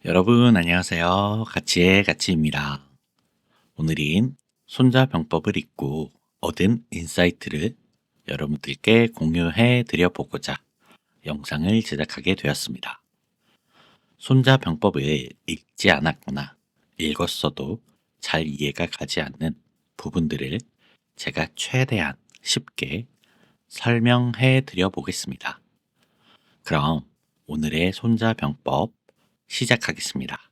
여러분 안녕하세요. 가치의 가치입니다. 오늘은 손자병법을 읽고 얻은 인사이트를 여러분들께 공유해 드려보고자 영상을 제작하게 되었습니다. 손자병법을 읽지 않았거나 읽었어도 잘 이해가 가지 않는 부분들을 제가 최대한 쉽게 설명해 드려보겠습니다. 그럼 오늘의 손자병법 시작하겠습니다.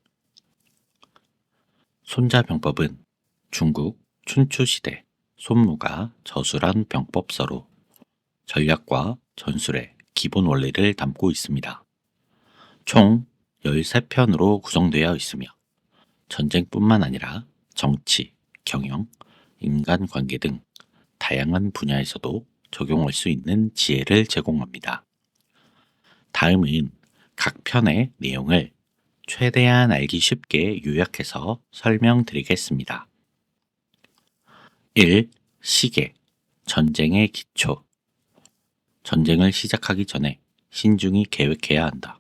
손자병법은 중국 춘추시대 손무가 저술한 병법서로 전략과 전술의 기본 원리를 담고 있습니다. 총 13편으로 구성되어 있으며 전쟁뿐만 아니라 정치, 경영, 인간관계 등 다양한 분야에서도 적용할 수 있는 지혜를 제공합니다. 다음은 각 편의 내용을 최대한 알기 쉽게 요약해서 설명드리겠습니다. 1. 시계, 전쟁의 기초. 전쟁을 시작하기 전에 신중히 계획해야 한다.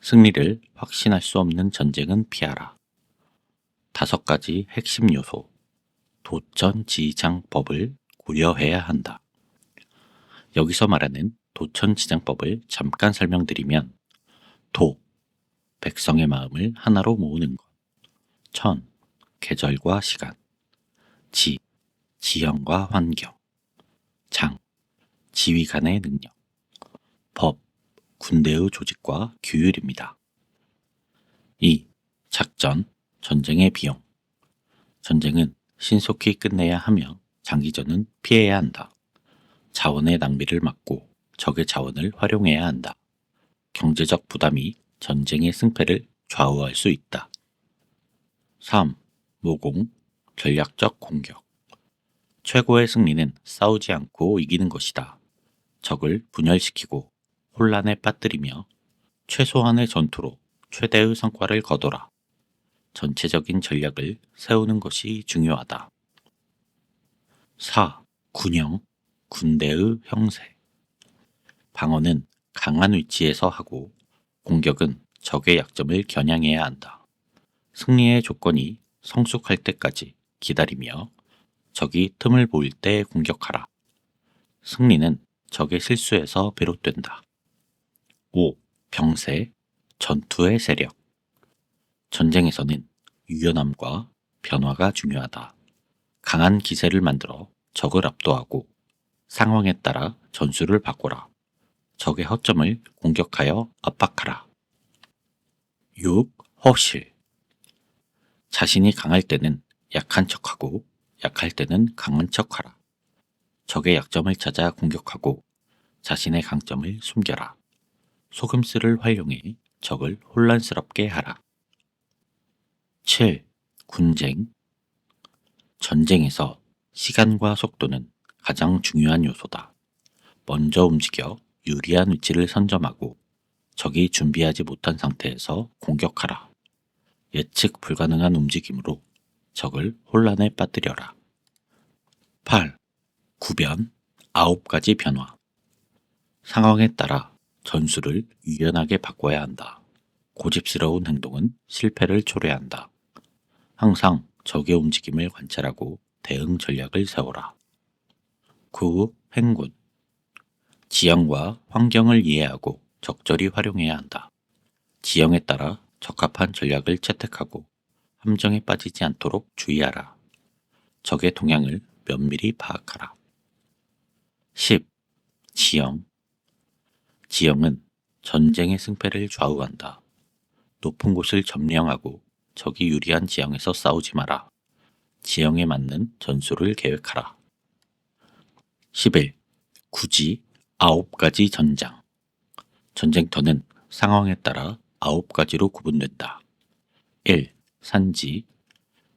승리를 확신할 수 없는 전쟁은 피하라. 5가지 핵심 요소. 도천지장법을 고려해야 한다. 여기서 말하는 도천지장법을 잠깐 설명드리면 도, 백성의 마음을 하나로 모으는 것. 천, 계절과 시간. 지, 지형과 환경. 장, 지휘 간의 능력. 법, 군대의 조직과 규율입니다. 2. 작전, 전쟁의 비용. 전쟁은 신속히 끝내야 하며 장기전은 피해야 한다. 자원의 낭비를 막고 적의 자원을 활용해야 한다. 경제적 부담이 전쟁의 승패를 좌우할 수 있다. 3. 모공, 전략적 공격. 최고의 승리는 싸우지 않고 이기는 것이다. 적을 분열시키고 혼란에 빠뜨리며 최소한의 전투로 최대의 성과를 거둬라. 전체적인 전략을 세우는 것이 중요하다. 4. 군형, 군대의 형세. 방어는 강한 위치에서 하고 공격은 적의 약점을 겨냥해야 한다. 승리의 조건이 성숙할 때까지 기다리며 적이 틈을 보일 때 공격하라. 승리는 적의 실수에서 비롯된다. 5. 병세, 전투의 세력. 전쟁에서는 유연함과 변화가 중요하다. 강한 기세를 만들어 적을 압도하고 상황에 따라 전술을 바꿔라. 적의 허점을 공격하여 압박하라. 6. 허실. 자신이 강할 때는 약한 척하고 약할 때는 강한 척하라. 적의 약점을 찾아 공격하고 자신의 강점을 숨겨라. 속임수를 활용해 적을 혼란스럽게 하라. 7. 군쟁. 전쟁에서 시간과 속도는 가장 중요한 요소다. 먼저 움직여 유리한 위치를 선점하고 적이 준비하지 못한 상태에서 공격하라. 예측 불가능한 움직임으로 적을 혼란에 빠뜨려라. 8. 구변, 9가지 변화. 상황에 따라 전술을 유연하게 바꿔야 한다. 고집스러운 행동은 실패를 초래한다. 항상 적의 움직임을 관찰하고 대응 전략을 세워라. 9. 행군. 지형과 환경을 이해하고 적절히 활용해야 한다. 지형에 따라 적합한 전략을 채택하고 함정에 빠지지 않도록 주의하라. 적의 동향을 면밀히 파악하라. 10. 지형. 지형은 전쟁의 승패를 좌우한다. 높은 곳을 점령하고 적이 유리한 지형에서 싸우지 마라. 지형에 맞는 전술을 계획하라. 11. 굳이 9가지 전장. 전쟁터는 상황에 따라 9가지로 구분된다. 1. 산지.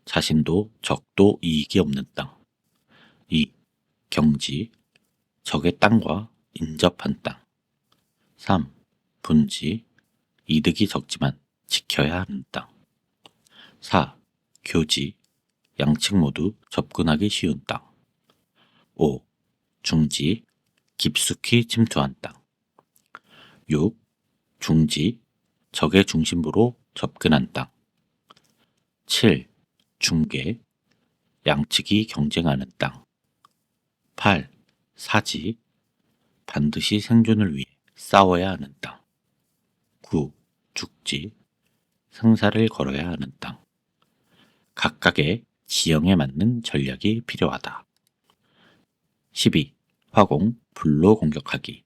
자신도 적도 이익이 없는 땅. 2. 경지. 적의 땅과 인접한 땅. 3. 분지. 이득이 적지만 지켜야 하는 땅. 4. 교지. 양측 모두 접근하기 쉬운 땅. 5. 중지. 깊숙이 침투한 땅. 6. 중지. 적의 중심부로 접근한 땅. 7. 중개, 양측이 경쟁하는 땅. 8. 사지, 반드시 생존을 위해 싸워야 하는 땅. 9. 죽지, 생사를 걸어야 하는 땅. 각각의 지형에 맞는 전략이 필요하다. 12. 화공, 불로 공격하기.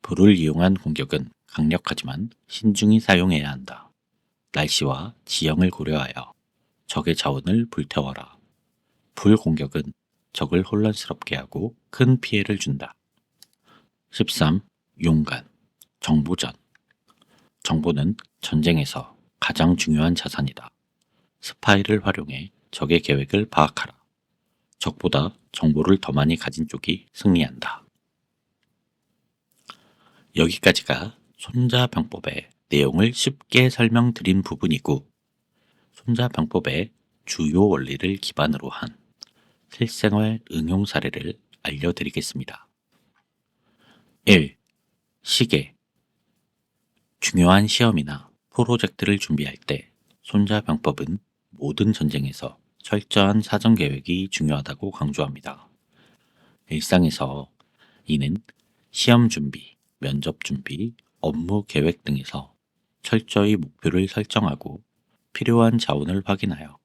불을 이용한 공격은 강력하지만 신중히 사용해야 한다. 날씨와 지형을 고려하여 적의 자원을 불태워라. 불 공격은 적을 혼란스럽게 하고 큰 피해를 준다. 13. 용간, 정보전. 정보는 전쟁에서 가장 중요한 자산이다. 스파이를 활용해 적의 계획을 파악하라. 적보다 정보를 더 많이 가진 쪽이 승리한다. 여기까지가 손자병법의 내용을 쉽게 설명드린 부분이고, 손자병법의 주요 원리를 기반으로 한 실생활 응용 사례를 알려드리겠습니다. 1. 시계. 중요한 시험이나 프로젝트를 준비할 때 손자병법은 모든 전쟁에서 철저한 사전 계획이 중요하다고 강조합니다. 일상에서 이는 시험 준비, 면접 준비, 업무 계획 등에서 철저히 목표를 설정하고 필요한 자원을 확인하여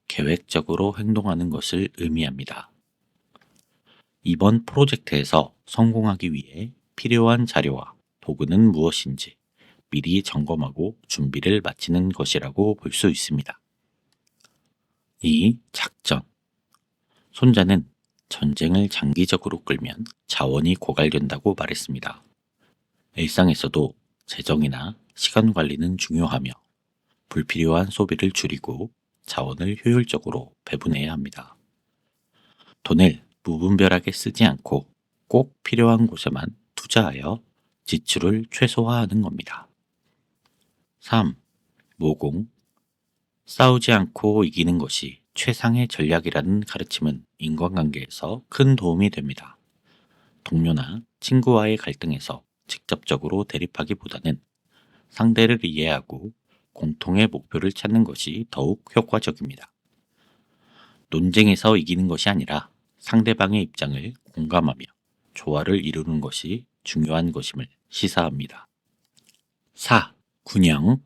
계획적으로 행동하는 것을 의미합니다. 이번 프로젝트에서 성공하기 위해 필요한 자료와 도구는 무엇인지 미리 점검하고 준비를 마치는 것이라고 볼 수 있습니다. 2. 작전. 손자는 전쟁을 장기적으로 끌면 자원이 고갈된다고 말했습니다. 일상에서도 재정이나 시간 관리는 중요하며 불필요한 소비를 줄이고 자원을 효율적으로 배분해야 합니다. 돈을 무분별하게 쓰지 않고 꼭 필요한 곳에만 투자하여 지출을 최소화하는 겁니다. 3. 모공. 싸우지 않고 이기는 것이 최상의 전략이라는 가르침은 인간관계에서 큰 도움이 됩니다. 동료나 친구와의 갈등에서 직접적으로 대립하기보다는 상대를 이해하고 공통의 목표를 찾는 것이 더욱 효과적입니다. 논쟁에서 이기는 것이 아니라 상대방의 입장을 공감하며 조화를 이루는 것이 중요한 것임을 시사합니다. 4. 군형.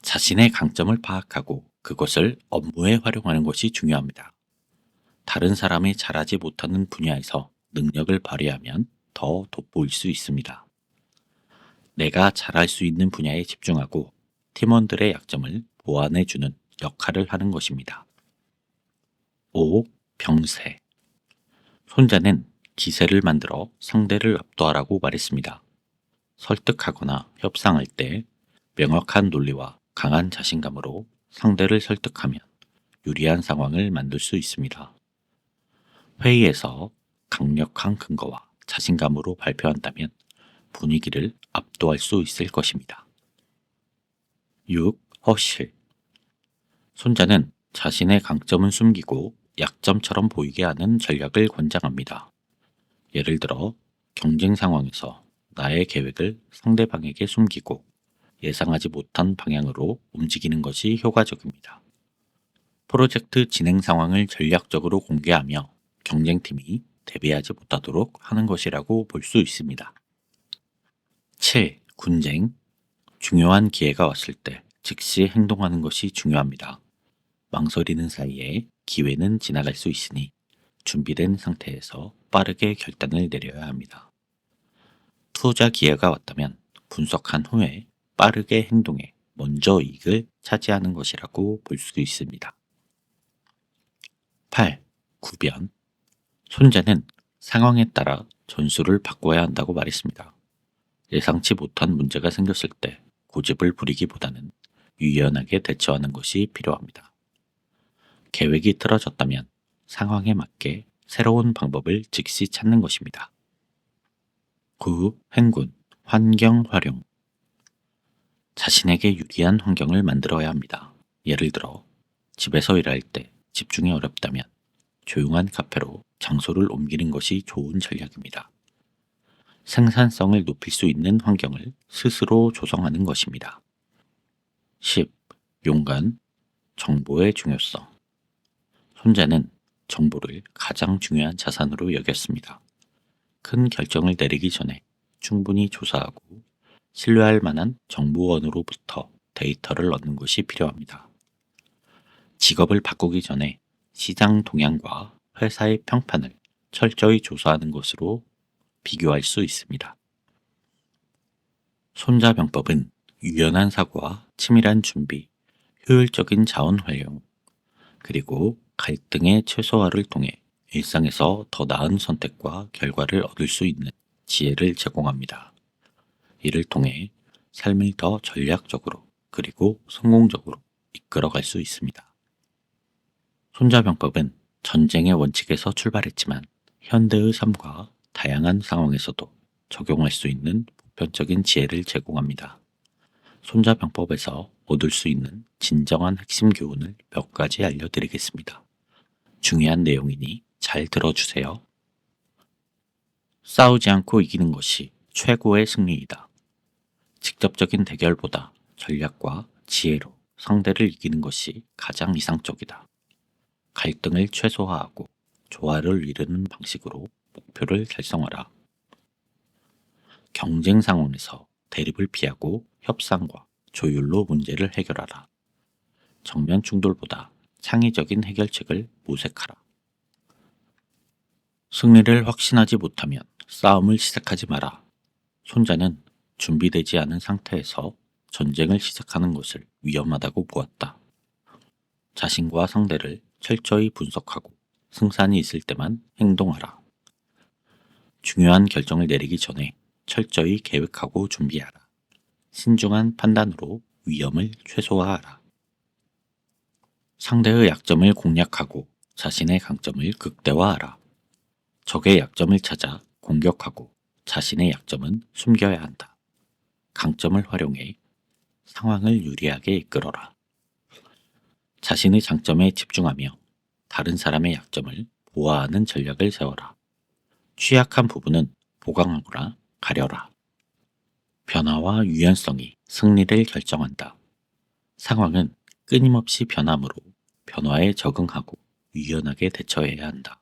자신의 강점을 파악하고 그것을 업무에 활용하는 것이 중요합니다. 다른 사람이 잘하지 못하는 분야에서 능력을 발휘하면 더 돋보일 수 있습니다. 내가 잘할 수 있는 분야에 집중하고 팀원들의 약점을 보완해주는 역할을 하는 것입니다. 5. 병세. 손자는 기세를 만들어 상대를 압도하라고 말했습니다. 설득하거나 협상할 때 명확한 논리와 강한 자신감으로 상대를 설득하면 유리한 상황을 만들 수 있습니다. 회의에서 강력한 근거와 자신감으로 발표한다면 분위기를 압도할 수 있을 것입니다. 6. 허실. 손자는 자신의 강점은 숨기고 약점처럼 보이게 하는 전략을 권장합니다. 예를 들어 경쟁 상황에서 나의 계획을 상대방에게 숨기고 예상하지 못한 방향으로 움직이는 것이 효과적입니다. 프로젝트 진행 상황을 전략적으로 공개하며 경쟁팀이 대비하지 못하도록 하는 것이라고 볼 수 있습니다. 7. 군쟁. 중요한 기회가 왔을 때 즉시 행동하는 것이 중요합니다. 망설이는 사이에 기회는 지나갈 수 있으니 준비된 상태에서 빠르게 결단을 내려야 합니다. 투자 기회가 왔다면 분석한 후에 빠르게 행동해 먼저 이익을 차지하는 것이라고 볼 수 있습니다. 8. 구변. 손자는 상황에 따라 전술을 바꿔야 한다고 말했습니다. 예상치 못한 문제가 생겼을 때 고집을 부리기보다는 유연하게 대처하는 것이 필요합니다. 계획이 틀어졌다면 상황에 맞게 새로운 방법을 즉시 찾는 것입니다. 9. 행군, 환경 활용. 자신에게 유리한 환경을 만들어야 합니다. 예를 들어 집에서 일할 때 집중이 어렵다면 조용한 카페로 장소를 옮기는 것이 좋은 전략입니다. 생산성을 높일 수 있는 환경을 스스로 조성하는 것입니다. 10. 용간, 정보의 중요성. 손자는 정보를 가장 중요한 자산으로 여겼습니다. 큰 결정을 내리기 전에 충분히 조사하고 신뢰할 만한 정보원으로부터 데이터를 얻는 것이 필요합니다. 직업을 바꾸기 전에 시장 동향과 회사의 평판을 철저히 조사하는 것으로 비교할 수 있습니다. 손자병법은 유연한 사고와 치밀한 준비, 효율적인 자원 활용, 그리고 갈등의 최소화를 통해 일상에서 더 나은 선택과 결과를 얻을 수 있는 지혜를 제공합니다. 이를 통해 삶을 더 전략적으로 그리고 성공적으로 이끌어갈 수 있습니다. 손자병법은 전쟁의 원칙에서 출발했지만 현대의 삶과 다양한 상황에서도 적용할 수 있는 보편적인 지혜를 제공합니다. 손자병법에서 얻을 수 있는 진정한 핵심 교훈을 몇 가지 알려드리겠습니다. 중요한 내용이니 잘 들어주세요. 싸우지 않고 이기는 것이 최고의 승리이다. 직접적인 대결보다 전략과 지혜로 상대를 이기는 것이 가장 이상적이다. 갈등을 최소화하고 조화를 이루는 방식으로 목표를 달성하라. 경쟁 상황에서 대립을 피하고 협상과 조율로 문제를 해결하라. 정면 충돌보다 창의적인 해결책을 모색하라. 승리를 확신하지 못하면 싸움을 시작하지 마라. 손자는 준비되지 않은 상태에서 전쟁을 시작하는 것을 위험하다고 보았다. 자신과 상대를 철저히 분석하고 승산이 있을 때만 행동하라. 중요한 결정을 내리기 전에 철저히 계획하고 준비하라. 신중한 판단으로 위험을 최소화하라. 상대의 약점을 공략하고 자신의 강점을 극대화하라. 적의 약점을 찾아 공격하고 자신의 약점은 숨겨야 한다. 강점을 활용해 상황을 유리하게 이끌어라. 자신의 장점에 집중하며 다른 사람의 약점을 보완하는 전략을 세워라. 취약한 부분은 보강하거나 가려라. 변화와 유연성이 승리를 결정한다. 상황은 끊임없이 변하므로 변화에 적응하고 유연하게 대처해야 한다.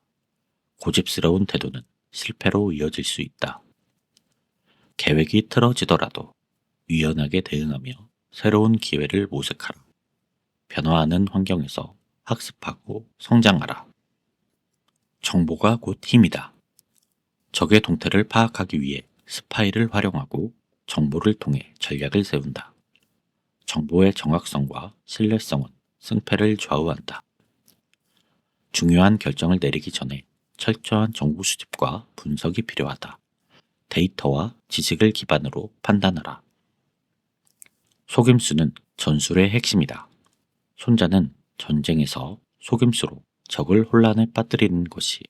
고집스러운 태도는 실패로 이어질 수 있다. 계획이 틀어지더라도 유연하게 대응하며 새로운 기회를 모색하라. 변화하는 환경에서 학습하고 성장하라. 정보가 곧 힘이다. 적의 동태를 파악하기 위해 스파이를 활용하고 정보를 통해 전략을 세운다. 정보의 정확성과 신뢰성은 승패를 좌우한다. 중요한 결정을 내리기 전에 철저한 정보 수집과 분석이 필요하다. 데이터와 지식을 기반으로 판단하라. 속임수는 전술의 핵심이다. 손자는 전쟁에서 속임수로 적을 혼란에 빠뜨리는 것이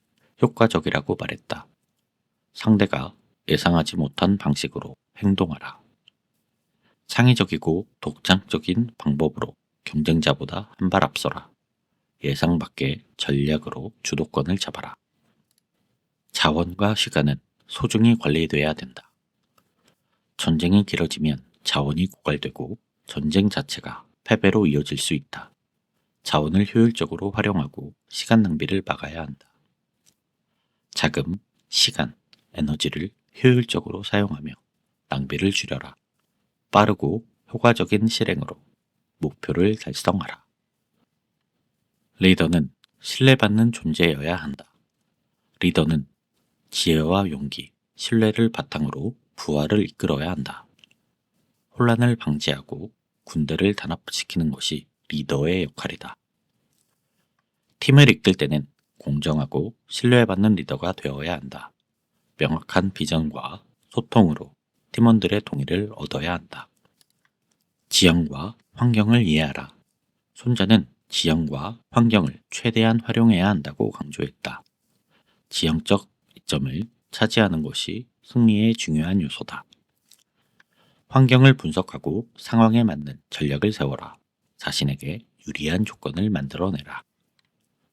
효과적이라고 말했다. 상대가 예상하지 못한 방식으로 행동하라. 창의적이고 독창적인 방법으로 경쟁자보다 한 발 앞서라. 예상 밖의 전략으로 주도권을 잡아라. 자원과 시간은 소중히 관리돼야 된다. 전쟁이 길어지면 자원이 고갈되고 전쟁 자체가 패배로 이어질 수 있다. 자원을 효율적으로 활용하고 시간 낭비를 막아야 한다. 자금, 시간, 에너지를 효율적으로 사용하며 낭비를 줄여라. 빠르고 효과적인 실행으로 목표를 달성하라. 리더는 신뢰받는 존재여야 한다. 리더는 지혜와 용기, 신뢰를 바탕으로 부하를 이끌어야 한다. 혼란을 방지하고 군대를 단합시키는 것이 리더의 역할이다. 팀을 이끌 때는 공정하고 신뢰받는 리더가 되어야 한다. 명확한 비전과 소통으로 팀원들의 동의를 얻어야 한다. 지형과 환경을 이해하라. 손자는 지형과 환경을 최대한 활용해야 한다고 강조했다. 지형적 이점을 차지하는 것이 승리의 중요한 요소다. 환경을 분석하고 상황에 맞는 전략을 세워라. 자신에게 유리한 조건을 만들어내라.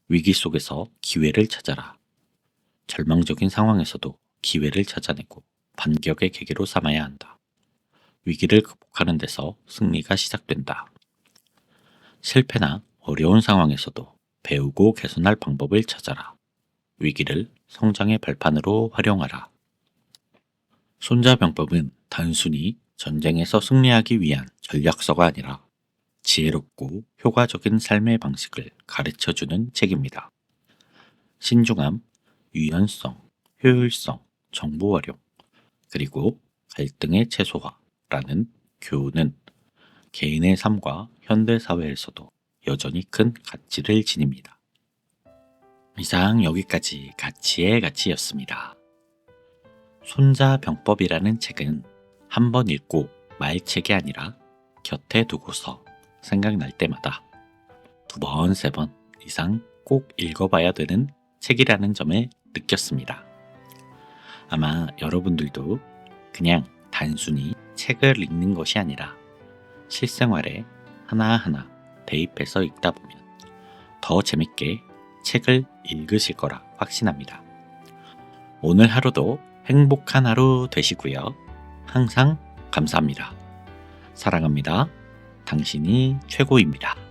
위기 속에서 기회를 찾아라. 절망적인 상황에서도 기회를 찾아내고 반격의 계기로 삼아야 한다. 위기를 극복하는 데서 승리가 시작된다. 실패나 어려운 상황에서도 배우고 개선할 방법을 찾아라. 위기를 성장의 발판으로 활용하라. 손자병법은 단순히 전쟁에서 승리하기 위한 전략서가 아니라 지혜롭고 효과적인 삶의 방식을 가르쳐주는 책입니다. 신중함, 유연성, 효율성, 정보 활용, 그리고 갈등의 최소화라는 교훈은 개인의 삶과 현대사회에서도 여전히 큰 가치를 지닙니다. 이상 여기까지 가치의 가치였습니다. 손자병법이라는 책은 한 번 읽고 말 책이 아니라 곁에 두고서 생각날 때마다 2번, 3번 이상 꼭 읽어봐야 되는 책이라는 점을 느꼈습니다. 아마 여러분들도 그냥 단순히 책을 읽는 것이 아니라 실생활에 하나하나 대입해서 읽다 보면 더 재밌게 책을 읽으실 거라 확신합니다. 오늘 하루도 행복한 하루 되시고요. 항상 감사합니다. 사랑합니다. 당신이 최고입니다.